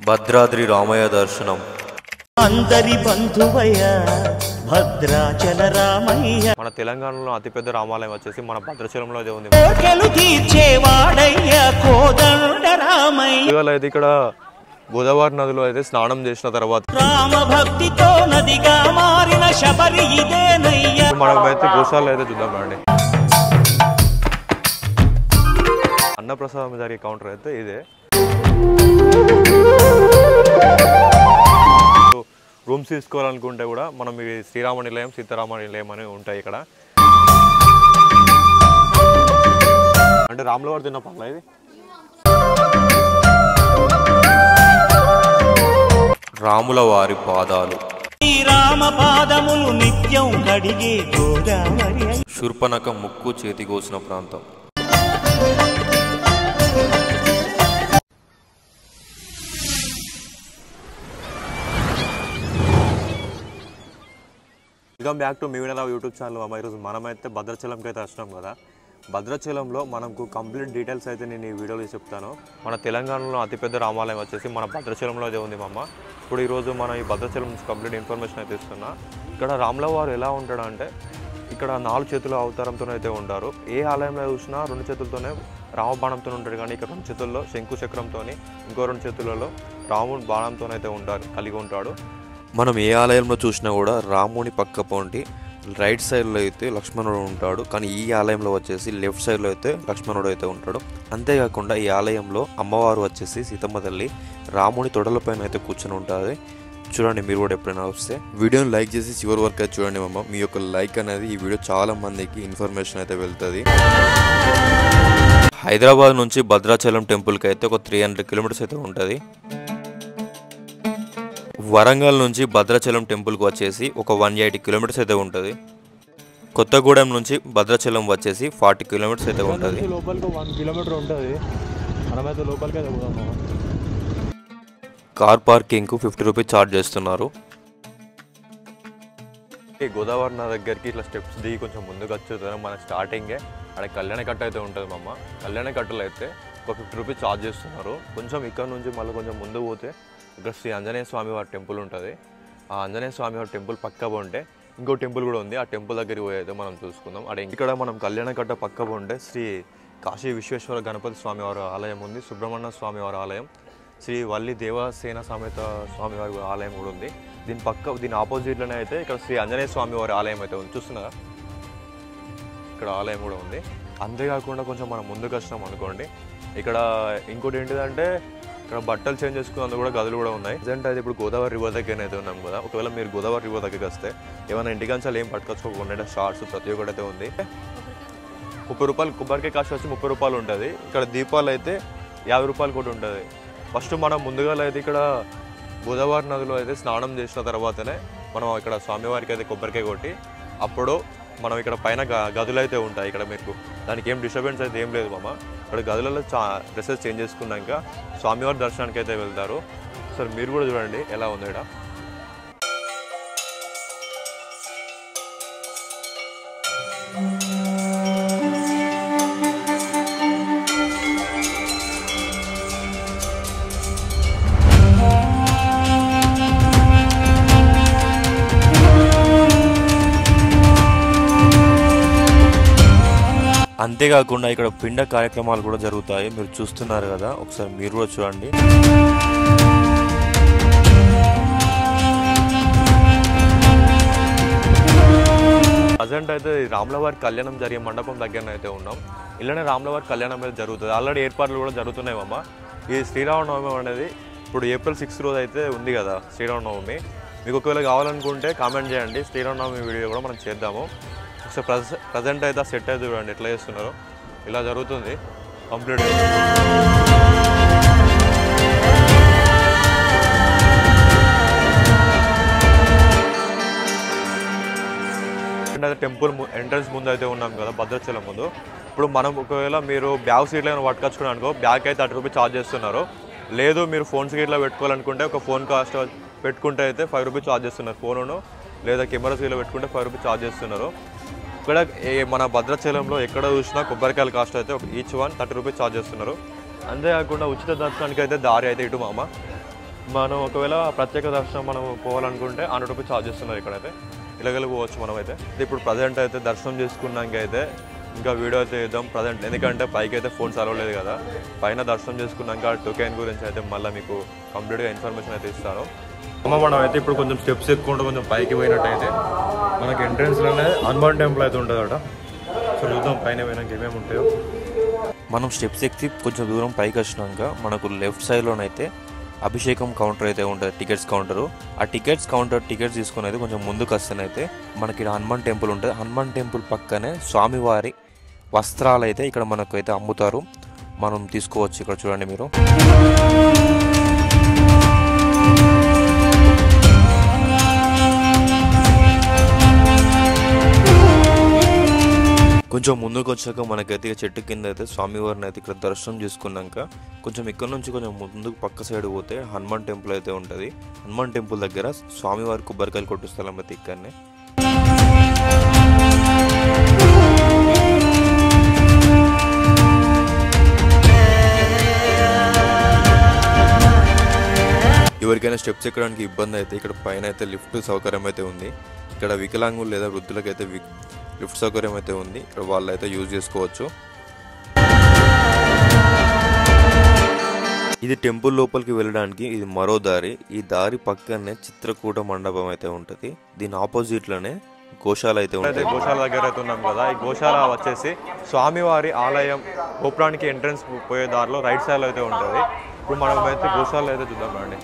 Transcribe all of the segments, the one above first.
భద్రాద్రి రామయ్య దర్శనం అందరి బంధువయ్య భద్రాచల రామయ్య. మన తెలంగాణలో అతిపెద్ద రామాలయం వచ్చేసి మన భద్రాచలంలో ఉంది. కోటలు తీర్చేవాడయ్య కోదండ రామయ్య. ఇవాళ అయితే ఇక్కడ గోదావరి నదిలో అయితే స్నానం చేసిన తర్వాత రామ భక్తితో నదిగా మారిన శబరి ఇదేనయ్య. మనం అయితే గోశాలలో అయితే చూద్దాం రండి. అన్నప్రసాదం జరిగే కౌంటర్ అయితే ఇదే. రూమ్స్ తీసుకోవాలనుకుంటే కూడా మనం ఈ శ్రీరామ నిలయం సీతారామ నిలయం అని ఉంటాయి ఇక్కడ. అంటే రాముల వారు తిన్న పనులు ఇది. రాముల వారి పాదాలు శ్రీరామ పాదములు నిత్యం కడిగే గోదావరి. శూర్పణఖ ముక్కు చేతి కోసిన ప్రాంతం. వెల్కమ్ బ్యాక్ టు మీ వినలా యూట్యూబ్ ఛానల్. అమ్మ ఈరోజు మనమైతే భద్రాచలంకి అయితే వచ్చినాం కదా. భద్రాచలంలో మనకు కంప్లీట్ డీటెయిల్స్ అయితే నేను ఈ వీడియోలో చెప్తాను. మన తెలంగాణలో అతిపెద్ద రామాలయం వచ్చేసి మన భద్రాచలంలో అయితే ఉంది అమ్మ. ఇప్పుడు ఈరోజు మనం ఈ భద్రాచలం నుంచి కంప్లీట్ ఇన్ఫర్మేషన్ అయితే ఇస్తున్నా. ఇక్కడ రాముల వారు ఎలా ఉంటాడు అంటే ఇక్కడ 4 చేతుల అవతారంతో అయితే ఉంటారు. ఏ ఆలయంలో చూసినా 2 చేతులతోనే రామబాణంతో ఉంటాడు, కానీ ఇక్కడ 2 చేతుల్లో శంకు చక్రంతో, ఇంకో 2 చేతులలో రాముడు బాణంతోనైతే కలిగి ఉంటాడు. మనం ఏ ఆలయంలో చూసినా కూడా రాముని పక్క పోంటి రైట్ సైడ్లో అయితే లక్ష్మణుడు ఉంటాడు, కానీ ఈ ఆలయంలో వచ్చేసి లెఫ్ట్ సైడ్లో అయితే లక్ష్మణుడు అయితే ఉంటాడు. అంతేకాకుండా ఈ ఆలయంలో అమ్మవారు వచ్చేసి సీతమ్మ తల్లి రాముని తొడలపైన అయితే కూర్చొని ఉంటుంది. చూడండి, మీరు కూడా ఎప్పుడైనా వస్తే వీడియోని లైక్ చేసి చివరి వరకు అయితే చూడండి అమ్మ. మీ యొక్క లైక్ అనేది ఈ వీడియో చాలా మందికి ఇన్ఫర్మేషన్ అయితే వెళ్తుంది. హైదరాబాద్ నుంచి భద్రాచలం టెంపుల్కి అయితే ఒక 300 కిలోమీటర్స్ అయితే ఉంటుంది. వరంగల్ నుంచి భద్రాచలం టెంపుల్కి వచ్చేసి ఒక 180 కిలోమీటర్స్ అయితే ఉంటుంది. కొత్తగూడెం నుంచి భద్రాచలం వచ్చేసి 40 కిలోమీటర్స్ అయితే ఉంటుంది. లోపలికి 1 కిలోమీటర్ ఉంటుంది. మనమైతే లోపలికి అయితే పోదాము. కార్ పార్కింగ్కు 50 రూపీస్ ఛార్జ్ చేస్తున్నారు. గోదావరి నది దగ్గరికి ఇట్లా స్టెప్స్ దిగి కొంచెం ముందుకు వచ్చేది మన స్టార్టింగే అక్కడ కళ్యాణకట్ట అయితే ఉంటుంది మమ్మ. కళ్యాణకట్టలో అయితే ఒక 50 రూపీస్ ఛార్జ్ చేస్తున్నారు. కొంచెం ఇక్కడ నుంచి మళ్ళీ కొంచెం ముందు పోతే ఇక్కడ శ్రీ ఆంజనేయ స్వామి వారి టెంపుల్ ఉంటుంది. ఆ ఆంజనేయ స్వామి వారి టెంపుల్ పక్క పోంటే ఇంకో టెంపుల్ కూడా ఉంది. ఆ టెంపుల్ దగ్గరికి పోయి అయితే మనం చూసుకుందాం. అక్కడ ఇక్కడ మనం కళ్యాణకట్ట పక్క పోంటే శ్రీ కాశీ విశ్వేశ్వర గణపతి స్వామి వారి ఆలయం ఉంది, సుబ్రహ్మణ్య స్వామి వారి ఆలయం, శ్రీ వల్లి దేవసేన సమేత స్వామి వారి ఆలయం కూడా ఉంది. దీని ఆపోజిట్లోనే అయితే ఇక్కడ శ్రీ ఆంజనేయ స్వామి వారి ఆలయం అయితే ఉంది. చూస్తున్నారా, ఇక్కడ ఆలయం కూడా ఉంది. అంతేకాకుండా కొంచెం మనం ముందుకు వచ్చినాం అనుకోండి, ఇక్కడ ఇంకోటి ఏంటిదంటే ఇక్కడ బట్టలు చేంజ్ చేసుకున్నందుకు కూడా గదులు కూడా ఉన్నాయి. ప్రజెంట్ అయితే ఇప్పుడు గోదావరి రివర్ దగ్గర అయితే ఉన్నాం కదా. ఒకవేళ మీరు గోదావరి రివర్ దగ్గరికి వస్తే ఏమైనా ఇంటికంచాలు ఏం పట్టుకొచ్చుకోకుండా షార్ట్స్ ప్రతి ఒక్కటి అయితే ఉంది. 30 రూపాయలు కొబ్బరికాయ కాస్ట్ వచ్చి 30 రూపాయలు ఉంటుంది. ఇక్కడ దీపాలు అయితే 50 రూపాయలు కూడా ఉంటుంది. ఫస్ట్ మనం ముందుగా అయితే ఇక్కడ గోదావరి నదిలో అయితే స్నానం చేసిన తర్వాతనే మనం ఇక్కడ స్వామివారికి అయితే కొబ్బరికాయ కొట్టి అప్పుడు మనం ఇక్కడ పైన గదులు అయితే ఉంటాయి. ఇక్కడ మీకు దానికి ఏం డిస్టర్బెన్స్ అయితే ఏం లేదు మామ. ఇక్కడ గదులలో డ్రెస్సెస్ చేంజ్ చేసుకున్నాక స్వామివారి దర్శనానికి అయితే వెళ్తారు. సరే మీరు కూడా చూడండి ఎలా ఉంది ఇక్కడ. అంతేకాకుండా ఇక్కడ పిండ కార్యక్రమాలు కూడా జరుగుతాయి. మీరు చూస్తున్నారు కదా, ఒకసారి మీరు కూడా చూడండి. ప్రజెంట్ అయితే రాములవారి కళ్యాణం జరిగే మండపం దగ్గర అయితే ఉన్నాం. ఇలానే రాములవారి కళ్యాణం అయితే జరుగుతుంది. ఆల్రెడీ ఏర్పాట్లు కూడా జరుగుతున్నాయి అమ్మ. ఈ శ్రీరామనవమి అనేది ఇప్పుడు ఏప్రిల్ 6 రోజు అయితే ఉంది కదా శ్రీరామనవమి. మీకు ఒకవేళ కావాలనుకుంటే కామెంట్ చేయండి, శ్రీరామనవమి వీడియో కూడా మనం చేద్దాము. ఒకసారి ప్రజెంట్ అయితే సెట్ అయితే చూడండి ఎట్లా చేస్తున్నారో. ఇలా జరుగుతుంది కంప్లీట్. అయితే టెంపుల్ ఎంట్రన్స్ ముందు అయితే ఉన్నాం కదా భద్రాచలం ముందు. ఇప్పుడు మనం ఒకవేళ మీరు బ్యాగ్ సీట్లో ఏమైనా పట్టుకొచ్చుకున్నాను అనుకో, బ్యాగ్ అయితే 30 రూపీస్ ఛార్జ్ చేస్తున్నారు. లేదు మీరు ఫోన్ సీట్లో పెట్టుకోవాలనుకుంటే ఒక ఫోన్ కాస్ట్ పెట్టుకుంటే అయితే 5 రూపీస్ ఛార్జ్ చేస్తున్నారు. ఫోను లేదా కెమెరా సీట్లో పెట్టుకుంటే 5 రూపీస్ ఛార్జ్ చేస్తున్నారు. ఇక్కడ మన భద్రాచలంలో ఎక్కడ చూసినా కొబ్బరికాయల కాస్ట్ అయితే ఈచ్ 1 30 రూపీస్ ఛార్జ్ చేస్తున్నారు. అంతేకాకుండా ఉచిత దర్శనానికి అయితే దారి అయితే ఇటు మామ మనం ఒకవేళ ప్రత్యేక దర్శనం మనం పోవాలనుకుంటే 100 రూపీస్ ఛార్జ్ చేస్తున్నారు ఇక్కడైతే. ఇలాగెళ్ళి పోవచ్చు మనమైతే. ఇప్పుడు ప్రజెంట్ అయితే దర్శనం చేసుకున్నాక అయితే ఇంకా వీడియో అయితే ఇద్దాం ప్రజెంట్, ఎందుకంటే పైకి అయితే ఫోన్స్ అలవ్ లేదు కదా. పైన దర్శనం చేసుకున్నాక టోకెన్ గురించి అయితే మళ్ళీ మీకు కంప్లీట్గా ఇన్ఫర్మేషన్ అయితే ఇస్తాను. మనం అయితే ఇప్పుడు కొంచెం స్టెప్స్ ఎక్కుంటూ కొంచెం పైకి పోయినట్టయితే మనకి ఎంట్రెన్స్లోనే హనుమాన్ టెంపుల్ అయితే ఉంటుందట. సో చూద్దాం పైన పోయినాక ఏమేమి ఉంటాయో. మనం స్టెప్స్ ఎక్కి కొంచెం దూరం పైకి వచ్చినాక మనకు లెఫ్ట్ సైడ్లోనైతే అభిషేకం కౌంటర్ అయితే ఉంటుంది, టికెట్స్ కౌంటరు. ఆ టికెట్స్ కౌంటర్ టికెట్స్ తీసుకుని అయితే కొంచెం ముందుకు వస్తేనైతే మనకి ఇక్కడ హనుమాన్ టెంపుల్ ఉంటుంది. హనుమాన్ టెంపుల్ పక్కనే స్వామివారి వస్త్రాలు అయితే ఇక్కడ మనకు అయితే అమ్ముతారు, మనం తీసుకోవచ్చు. ఇక్కడ చూడండి మీరు. కొంచెం ముందుకు వచ్చాక మనకైతే చెట్టు కింద అయితే స్వామివారిని అయితే ఇక్కడ దర్శనం చేసుకున్నాక కొంచెం ఇక్కడ నుంచి కొంచెం ముందుకు పక్క సైడ్ పోతే హనుమాన్ టెంపుల్ అయితే ఉంటుంది. హనుమాన్ టెంపుల్ దగ్గర స్వామివారి కొబ్బరికాయలు కొట్టు స్థలం అయితే ఇక్కడనే. ఎవరికైనా స్టెప్స్ ఎక్కడానికి ఇబ్బంది అయితే ఇక్కడ పైన అయితే లిఫ్ట్ సౌకర్యం అయితే ఉంది. ఇక్కడ వికలాంగులు లేదా వృద్ధులకైతే లిఫ్ట్ సౌకర్యం అయితే ఉంది, ఇక్కడ వాళ్ళు అయితే యూజ్ చేసుకోవచ్చు. ఇది టెంపుల్ లోపలికి వెళ్ళడానికి ఇది మరో దారి. ఈ దారి పక్కనే చిత్రకూట మండపం అయితే ఉంటుంది. దీని ఆపోజిట్లోనే గోశాల అయితే ఉంటుంది. గోశాల దగ్గర అయితే ఉన్నాం కదా. ఈ గోశాల వచ్చేసి స్వామివారి ఆలయం గోపురానికి ఎంట్రన్స్ పోయే దారిలో రైట్ సైడ్లో అయితే ఉంటుంది. ఇప్పుడు మనం అయితే గోశాల అయితే చూద్దాం రండి.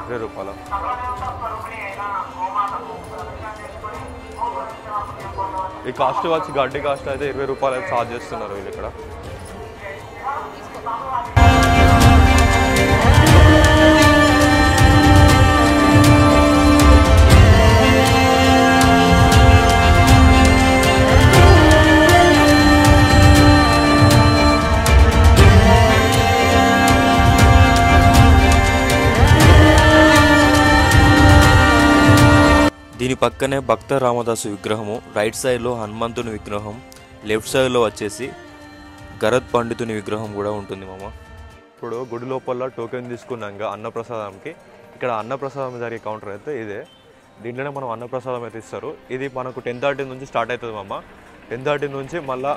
₹20. ఈ కాస్ట్ వచ్చి గడ్డి కాస్ట్ అయితే ₹20 అయితే ఛార్జ్ చేస్తున్నారు వీళ్ళు ఇక్కడ. దీని పక్కనే భక్త రామదాసు విగ్రహము, రైట్ సైడ్లో హనుమంతుని విగ్రహం, లెఫ్ట్ సైడ్లో వచ్చేసి గరత్ పండితుని విగ్రహం కూడా ఉంటుంది మామ. ఇప్పుడు గుడి లోపల టోకెన్ తీసుకున్నాక అన్నప్రసాదంకి ఇక్కడ అన్నప్రసాదం జరిగే కౌంటర్ అయితే ఇదే. దీంట్లోనే మనం అన్నప్రసాదం అయితే ఇస్తారు. ఇది మనకు 10:30 నుంచి స్టార్ట్ అవుతుంది మామ. 10:30 నుంచి మళ్ళీ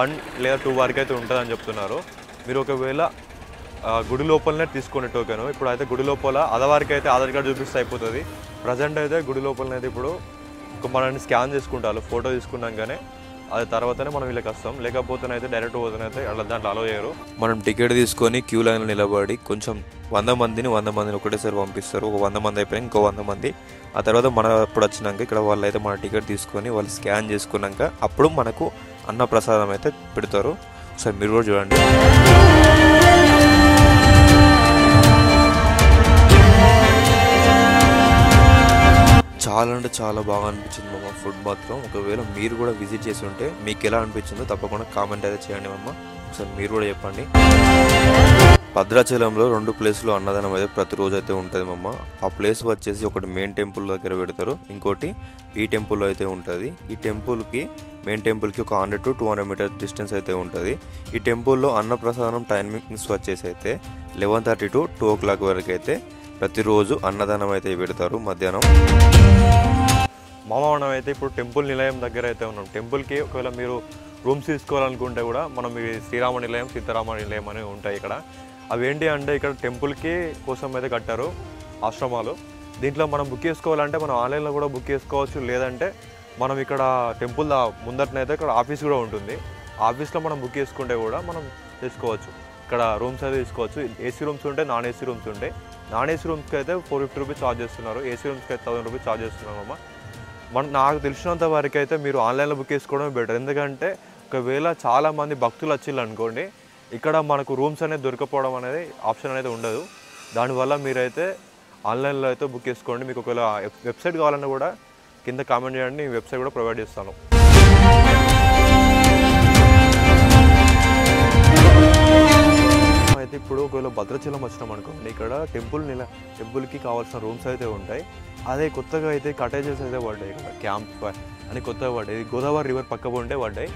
1 లేదా 2 వరకు అయితే ఉంటుందని చెప్తున్నారు. మీరు ఒకవేళ గుడి లోపలనే తీసుకునే టోకెన్. ఇప్పుడు అయితే గుడి లోపల ఆధార్కి అయితే ఆధార్ కార్డు చూపిస్తే అయిపోతుంది. ప్రజెంట్ అయితే గుడి లోపలనైతే ఇప్పుడు మనల్ని స్కాన్ చేసుకుంటారు, ఫోటో తీసుకున్నాకనే అది తర్వాతనే మనం వీళ్ళకి వస్తాం. లేకపోతేనైతే డైరెక్ట్ పోతేనైతే అలా దాంట్లో అలో చేయరు. మనం టికెట్ తీసుకొని క్యూ లైన్లో నిలబడి కొంచెం 100 మందిని ఒకటేసారి పంపిస్తారు. ఒక 100 మంది అయిపోయి ఇంకో 100 మంది. ఆ తర్వాత మన అప్పుడు వచ్చినాక ఇక్కడ వాళ్ళు అయితే మన టికెట్ తీసుకొని వాళ్ళు స్కాన్ చేసుకున్నాక అప్పుడు మనకు అన్నప్రసాదం అయితే పెడతారు. ఒకసారి మీరు కూడా చూడండి. చాలా అంటే చాలా బాగా అనిపించింది మామ ఫుడ్ మాత్రం. ఒకవేళ మీరు కూడా విజిట్ చేసి ఉంటే మీకు ఎలా అనిపించిందో తప్పకుండా కామెంట్ అయితే చేయండి మామ. ఒకసారి మీరు కూడా చెప్పండి. భద్రాచలంలో 2 ప్లేస్లో అన్నదానం అయితే ప్రతిరోజు అయితే ఉంటుంది మామ. ఆ ప్లేస్ వచ్చేసి ఒకటి మెయిన్ టెంపుల్ దగ్గర పెడతారు, ఇంకోటి ఈ టెంపుల్లో అయితే ఉంటుంది. ఈ టెంపుల్కి మెయిన్ టెంపుల్కి ఒక 100 to 200 మీటర్స్ డిస్టెన్స్ అయితే ఉంటుంది. ఈ టెంపుల్లో అన్నప్రసాదం టైమింగ్స్ వచ్చేసి అయితే 11:30 to 2 o'clock వరకు అయితే ప్రతిరోజు అన్నదానం అయితే పెడతారు మధ్యాహ్నం. మనం అయితే ఇప్పుడు టెంపుల్ నిలయం దగ్గర అయితే ఉన్నాం. టెంపుల్కి ఒకవేళ మీరు రూమ్స్ తీసుకోవాలనుకుంటే కూడా మనం ఈ శ్రీరామ నిలయం, సీతారామ నిలయం అనేవి ఉంటాయి ఇక్కడ. అవి ఏంటి అంటే ఇక్కడ టెంపుల్కి కోసం అయితే కట్టారు ఆశ్రమాలు. దీంట్లో మనం బుక్ చేసుకోవాలంటే మనం ఆన్లైన్లో కూడా బుక్ చేసుకోవచ్చు, లేదంటే మనం ఇక్కడ టెంపుల్ ముందటనైతే ఇక్కడ ఆఫీస్ కూడా ఉంటుంది. ఆఫీస్లో మనం బుక్ చేసుకుంటే కూడా మనం చేసుకోవచ్చు. ఇక్కడ రూమ్స్ అయితే తీసుకోవచ్చు. ఏసీ రూమ్స్ ఉంటాయి, నాన్ ఏసీ రూమ్స్ ఉంటాయి. నాన్ ఏసీ రూమ్స్కి అయితే 450 రూపీస్ ఛార్జ్ చేస్తున్నారు, ఏసీ రూమ్స్కి అయితే 1000 రూపీస్ ఛార్జ్ చేస్తున్నారు అమ్మ. నాకు తెలిసినంత వరకు అయితే మీరు ఆన్లైన్లో బుక్ చేసుకోవడం బెటర్. ఎందుకంటే ఒకవేళ చాలామంది భక్తులు వచ్చిళ్ళు అనుకోండి, ఇక్కడ మనకు రూమ్స్ అనేది దొరకపోవడం అనేది ఆప్షన్ అనేది ఉండదు. దానివల్ల మీరైతే ఆన్లైన్లో అయితే బుక్ చేసుకోండి. మీకు ఒకవేళ వెబ్సైట్ కావాలన్నా కూడా కింద కామెంట్ చేయండి, నేను వెబ్సైట్ కూడా ప్రొవైడ్ చేస్తాను. అయితే ఇప్పుడు ఒకవేళ భద్రాచలం వచ్చినాం అనుకోండి, ఇక్కడ టెంపుల్కి కావాల్సిన రూమ్స్ అయితే ఉంటాయి. అదే కొత్తగా అయితే కటేజెస్ అయితే పడ్డాయి. ఇక్కడ క్యాంప్ అని కొత్తగా పడ్డాయి. గోదావరి రివర్ పక్క ఉంటే పడ్డాయి.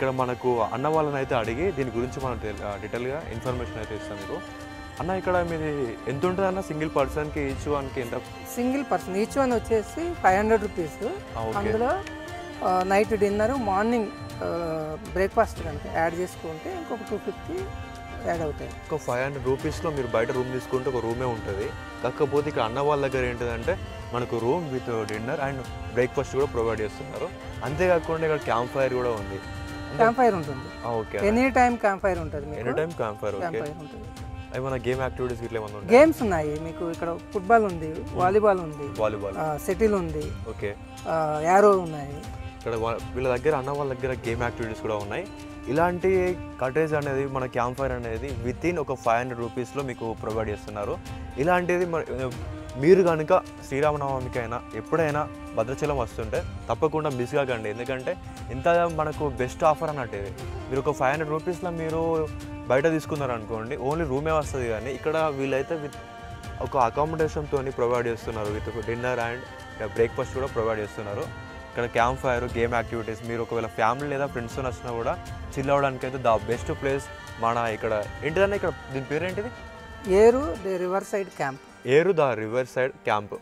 ఇక్కడ మనకు అన్న వాళ్ళని అయితే అడిగి దీని గురించి మనం డీటెయిల్గా ఇన్ఫర్మేషన్ అయితే ఇస్తాం మీకు. అన్న ఇక్కడ మీది ఎంత ఉంటుంది అన్న సింగిల్ పర్సన్కి ఈచ్ వన్కి ఎంత? సింగిల్ పర్సన్ ఈచ్ వన్ వచ్చేసి 500 రూపీస్. అందులో నైట్ డిన్నర్ మార్నింగ్ బ్రేక్ఫాస్ట్ కనుక యాడ్ చేసుకుంటే ఇంకొక 250 యాడ్ అవుతాయి. ఒక 500 రూపీస్లో మీరు బయట రూమ్ తీసుకుంటే ఒక రూమే ఉంటుంది. కాకపోతే ఇక్కడ అన్న వాళ్ళ దగ్గర ఏంటిదంటే మనకు room with dinner and breakfast కూడా ప్రొవైడ్ చేస్తున్నారు. అంతేకాకుండా ఇక్కడ క్యాంప్ ఫైర్ కూడా ఉంది. క్యాంప్ ఫైర్ ఉంటుంది. Okay, any time camp fire ఉంటుంది. Any time camp fire. Okay, ఉంటుంది. ఏమైనా గేమ్ యాక్టివిటీస్ ఇట్లా ఏమైనా ఉంటాయి? గేమ్స్ ఉన్నాయి మీకు. ఇక్కడ ఫుట్బాల్ ఉంది, వాలీబాల్ ఉంది, సెటిల్ ఉంది, ఓకే, యారో ఉన్నాయి. ఇక్కడ వీళ్ళ దగ్గర అన్న వాళ్ళ దగ్గర గేమ్ యాక్టివిటీస్ కూడా ఉన్నాయి. ఇలాంటి కటేజ్ అనేది మన క్యాంప్ ఫైర్ అనేది విత్ ఇన్ ఒక 500 రూపీస్లో మీకు ప్రొవైడ్ చేస్తున్నారు. ఇలాంటిది మీరు కనుక శ్రీరామనవమికి అయినా ఎప్పుడైనా భద్రాచలం వస్తుంటే తప్పకుండా మిస్ కాకండి. ఎందుకంటే ఇంత మనకు బెస్ట్ ఆఫర్ అన్నట్టు ఇది. మీరు ఒక 500 రూపీస్లో మీరు బయట తీసుకున్నారు అనుకోండి, ఓన్లీ రూమే వస్తుంది. కానీ ఇక్కడ వీళ్ళైతే విత్ ఒక అకామిడేషన్తో ప్రొవైడ్ చేస్తున్నారు. విత్ డిన్నర్ అండ్ బ్రేక్ఫాస్ట్ కూడా ప్రొవైడ్ చేస్తున్నారు. ఇక్కడ క్యాంప్ ఫైర్, గేమ్ యాక్టివిటీస్, మీరు ఒకవేళ ఫ్యామిలీ లేదా ఫ్రెండ్స్తో వచ్చినా కూడా చిల్ అవ్వడానికి అయితే ద బెస్ట్ ప్లేస్ మన ఇక్కడ ఏంటిదన్నా. ఇక్కడ దీని పేరు ఏంటిది? ఏరు ది రివర్ సైడ్ క్యాంప్. ఏరు ద రివర్ సైడ్ క్యాంప్.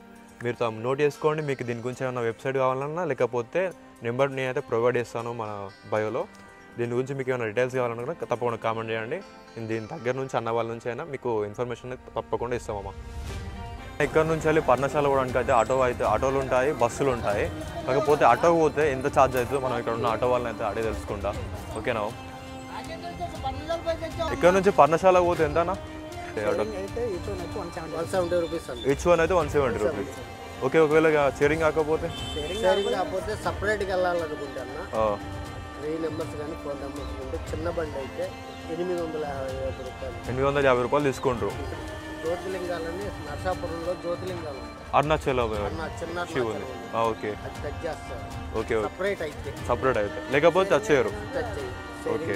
మీరు నోట్ చేసుకోండి. మీకు దీని గురించి ఏమైనా వెబ్సైట్ కావాలన్నా లేకపోతే నెంబర్ నేనైతే ప్రొవైడ్ చేస్తాను మన బయోలో. దీని గురించి మీకు ఏమైనా డీటెయిల్స్ కావాలన్నా తప్పకుండా కామెంట్ చేయండి. నేను దీని దగ్గర నుంచి అన్న వాళ్ళ నుంచి అయినా మీకు ఇన్ఫర్మేషన్ తప్పకుండా ఇస్తామమ్మా. ఇక్కడ నుంచి వెళ్ళి పర్ణశాల పోవడానికి అయితే ఆటోలు ఉంటాయి, బస్సులు ఉంటాయి. కాకపోతే ఆటో పోతే ఎంత ఛార్జ్ అవుతుందో మనం ఇక్కడ ఉన్న ఆటో వాళ్ళని అయితే అడిగి తెలుసుకుంటా. ఓకేనా? ఇక్కడ నుంచి పర్ణశాల పోతే ఎంతనా? ఈచ్ వన్ అయితే 170 రూపీస్. ఓకే, ఒకవేళ షేరింగ్ కాకపోతే సపరేట్గా వెళ్ళాలనుకుంటున్నా 3 మెంబర్స్ కానీ 4 మెంబర్స్ ఉంటే చిన్న బండి అయితే 850 రూపాయలు తీసుకుంటారు. జ్యోతిలింగాలని నరసాపురంలో జ్యోతిలింగాలు అరుణాచలం శివుని. ఓకే ఓకే, సపరేట్ అయితే లేకపోతే టచ్ చేయరు. ఓకే,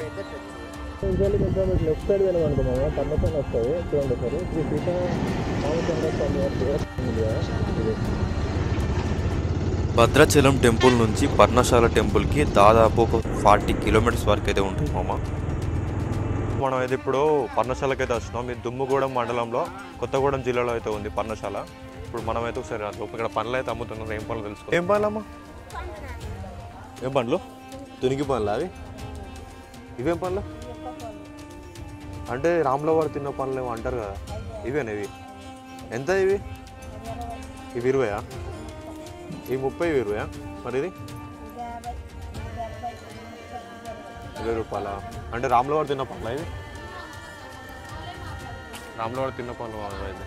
లెఫ్ట్ సైడ్ వెళ్ళమనుకున్నాము. పర్ణశాల వస్తుంది చూడండి సార్. శ్రీ సీతారామచంద్ర స్వామి వారి భద్రాచలం టెంపుల్ నుంచి పర్ణశాల టెంపుల్కి దాదాపు ఒక 40 కిలోమీటర్స్ వరకు అయితే ఉంటుంది మామ. మనం అయితే ఇప్పుడు పర్ణశాలకి అయితే వచ్చినాం. మీ దుమ్ముగూడెం మండలంలో కొత్తగూడెం జిల్లాలో అయితే ఉంది పర్ణశాల. ఇప్పుడు మనమైతే ఒకసారి ఇక్కడ పండ్లు అయితే అమ్ముతున్నాం. ఏం పండ్లు తెలుసుకో. ఏం పండ్లు అమ్మా? ఏం పండ్లు? తునికి పండ్లు అవి? ఇవేం పండ్లు అంటే రాముల వారు తిన్న పండ్లు ఏమో అంటారు కదా, ఇవేనా ఇవి? ఎంత ఇవి? ఇవి 20? ఈ 30 20? మరి ఇది 20 రూపాయల? అంటే రాముల వారు తిన్న పండ్లు ఇది? రాముల వారు తిన్న పండ్లు అయితే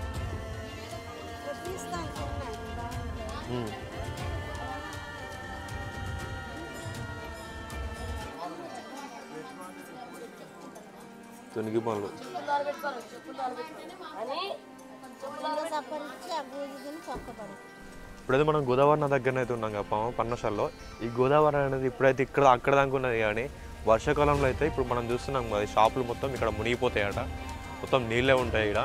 తునికి పండ్లు. ఇప్పుడైతే మనం గోదావరి నది దగ్గరనే అయితే ఉన్నాం కదా పర్ణశాలలో. ఈ గోదావరి అనేది ఇప్పుడైతే అక్కడ దాకా ఉన్నది. కానీ వర్షాకాలంలో అయితే ఇప్పుడు మనం చూస్తున్నాం కదా, షాపులు మొత్తం ఇక్కడ మునిగిపోతాయట. మొత్తం నీళ్ళే ఉంటాయి ఇక్కడ.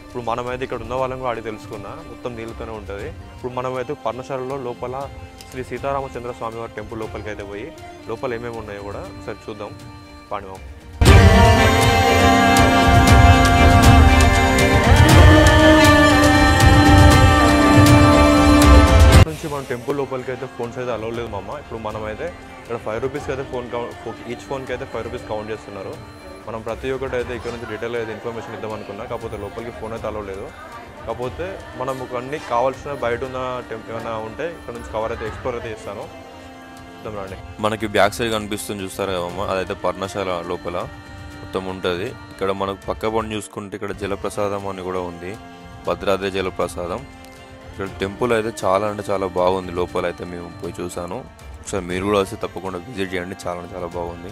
ఇప్పుడు మనమైతే ఇక్కడ ఉన్న వాళ్ళని కూడా అడిగి తెలుసుకున్నా, మొత్తం నీళ్ళతోనే ఉంటుంది. ఇప్పుడు మనమైతే పర్ణశాలలో లోపల శ్రీ సీతారామచంద్ర స్వామి వారి టెంపుల్ లోపలికి అయితే పోయి లోపల ఏమేమి ఉన్నాయో కూడా ఒకసారి చూద్దాం. పాండివాం నుంచి మనం టెంపుల్ లోపలికి అయితే ఫోన్స్ అయితే అలౌ లేదు మామ. ఇప్పుడు మనమైతే ఇక్కడ 5 రూపీస్కి అయితే ఈచ్ ఫోన్కి అయితే 5 రూపీస్ కౌంట్ చేస్తున్నారు. మనం ప్రతి ఒక్కటి అయితే ఇక్కడ నుంచి డీటెయిల్ అయితే ఇన్ఫర్మేషన్ ఇద్దాం అనుకున్నా. కాకపోతే లోపలికి ఫోన్ అయితే అలౌ లేదు. కాకపోతే మనం అన్ని కావాల్సిన బయట ఉన్న ఏమైనా ఉంటే ఇక్కడ నుంచి కవర్ అయితే ఎక్స్ప్లోర్ అయితే చేస్తాను. రండి. మనకి బ్యాక్ సైడ్ కనిపిస్తుంది చూస్తారు కదమ్మా, అదైతే పర్ణశాల లోపల మొత్తం ఉంటుంది. ఇక్కడ మనకు పక్క బండి చూసుకుంటే ఇక్కడ జలప్రసాదం అని కూడా ఉంది, భద్రాద్రి జలప్రసాదం. ఇక్కడ టెంపుల్ అయితే చాలా అంటే చాలా బాగుంది. లోపల అయితే మేము పోయి చూసాను. ఒకసారి మీరు కూడా వస్తే తప్పకుండా విజిట్ చేయండి, చాలా చాలా బాగుంది.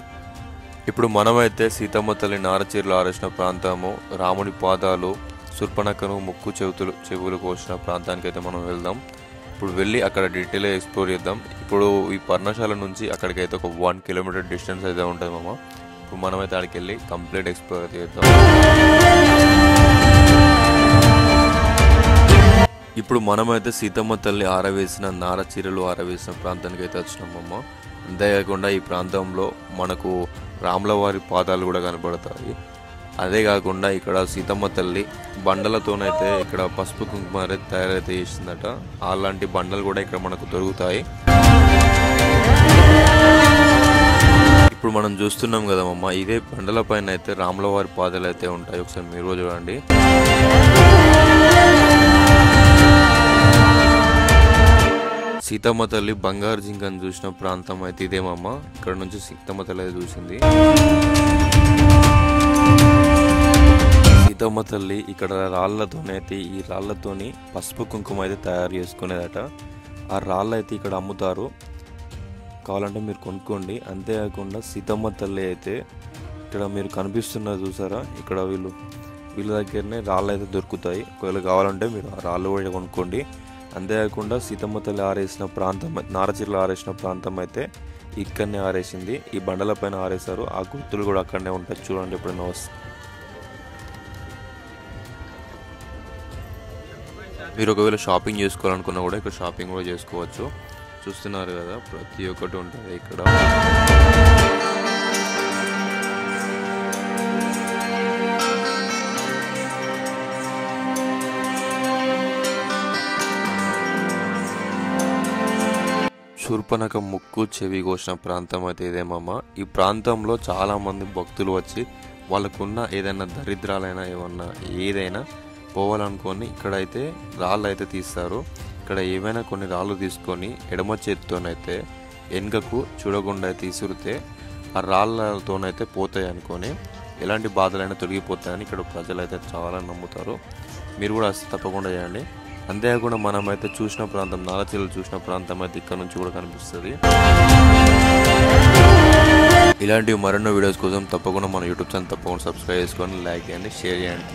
ఇప్పుడు మనమైతే సీతమ్మ తల్లి నారచీరలు ఆరేసిన ప్రాంతము, రాముడి పాదాలు, శూర్పణఖను ముక్కు చెవులు కోసిన ప్రాంతానికి అయితే మనం వెళ్దాం. ఇప్పుడు వెళ్ళి అక్కడ డీటెయిల్గా ఎక్స్ప్లోర్ చేద్దాం. ఇప్పుడు ఈ పర్ణశాల నుంచి అక్కడికైతే ఒక 1 కిలోమీటర్ డిస్టెన్స్ అయితే ఉంటుంది మామ. ఇప్పుడు మనమైతే అక్కడికి వెళ్ళి కంప్లీట్ ఎక్స్ప్లోర్ అయితే చేద్దాం. ఇప్పుడు మనమైతే సీతమ్మ తల్లి ఆరవేసిన నారచీరలు ఆరవేసిన ప్రాంతానికి అయితే వచ్చినామమ్మ. అంతేకాకుండా ఈ ప్రాంతంలో మనకు రాములవారి పాదాలు కూడా కనబడతాయి. అదే కాకుండా ఇక్కడ సీతమ్మ తల్లి బండలతోనైతే ఇక్కడ పసుపు కుంకుమ అనేది తయారైతే చేసిందట. అలాంటి బండలు కూడా ఇక్కడ మనకు దొరుకుతాయి. ఇప్పుడు మనం చూస్తున్నాం కదా మమ్మ, ఇదే బండల పైన అయితే రాములవారి పాదాలు అయితే ఉంటాయి. ఒకసారి మీరు చూడండి. సీతమ్మ తల్లి బంగారు జింకను చూసిన ప్రాంతం అయితే ఇదేమమ్మ. ఇక్కడ నుంచి సీతమ్మ తల్లి అయితే చూసింది. సీతమ్మ తల్లి ఇక్కడ రాళ్లతోనైతే ఈ రాళ్లతోని పసుపు కుంకుమ అయితే తయారు చేసుకునేదట. ఆ రాళ్ళు అయితే ఇక్కడ అమ్ముతారు, కావాలంటే మీరు కొనుక్కోండి. అంతేకాకుండా సీతమ్మ తల్లి అయితే ఇక్కడ మీరు కనిపిస్తున్నారు చూసారా, ఇక్కడ వీళ్ళ దగ్గరనే రాళ్ళు అయితే దొరుకుతాయి. ఒకవేళ కావాలంటే మీరు ఆ రాళ్ళు కూడా కొనుక్కోండి. అంతేకాకుండా సీతమ్మ తల్లి ఆరేసిన ప్రాంతం, నారచీరలు ఆరేసిన ప్రాంతం అయితే ఇక్కడనే ఆరేసింది. ఈ బండల పైన ఆరేశారు. ఆ గుర్తులు కూడా అక్కడనే ఉంటాయి. చూడండి ఎప్పుడైనా వస్తే. మీరు ఒకవేళ షాపింగ్ చేసుకోవాలనుకున్నా కూడా ఇక్కడ షాపింగ్ కూడా చేసుకోవచ్చు. చూస్తున్నారు కదా, ప్రతి ఒక్కటి ఉంటుంది ఇక్కడ. శూర్పణఖ ముక్కు చెవి కోసిన ప్రాంతం అయితే ఇదేమమ్మ. ఈ ప్రాంతంలో చాలామంది భక్తులు వచ్చి వాళ్ళకున్న ఏదైనా దరిద్రాలైనా ఏదైనా పోవాలనుకొని ఇక్కడైతే రాళ్ళు అయితే తీస్తారు. ఇక్కడ ఏమైనా కొన్ని రాళ్ళు తీసుకొని ఎడమ చేతితోనైతే వెనుకకు చూడకుండా అయితే ఇసురితే ఆ రాళ్ళతోనైతే పోతాయి అనుకొని ఎలాంటి బాధలైనా తొలగిపోతాయని ఇక్కడ ప్రజలైతే చాలా నమ్ముతారు. మీరు కూడా తప్పకుండా చేయండి. అంతేకాకుండా మనమైతే చూసిన ప్రాంతం, నారచీరలు చూసిన ప్రాంతం అయితే ఇక్కడ నుంచి కూడా కనిపిస్తుంది. ఇలాంటి మరెన్నో వీడియోస్ కోసం తప్పకుండా మన యూట్యూబ్ ఛానల్ తప్పకుండా సబ్స్క్రైబ్ చేసుకొని లైక్ చేయండి, షేర్ చేయండి.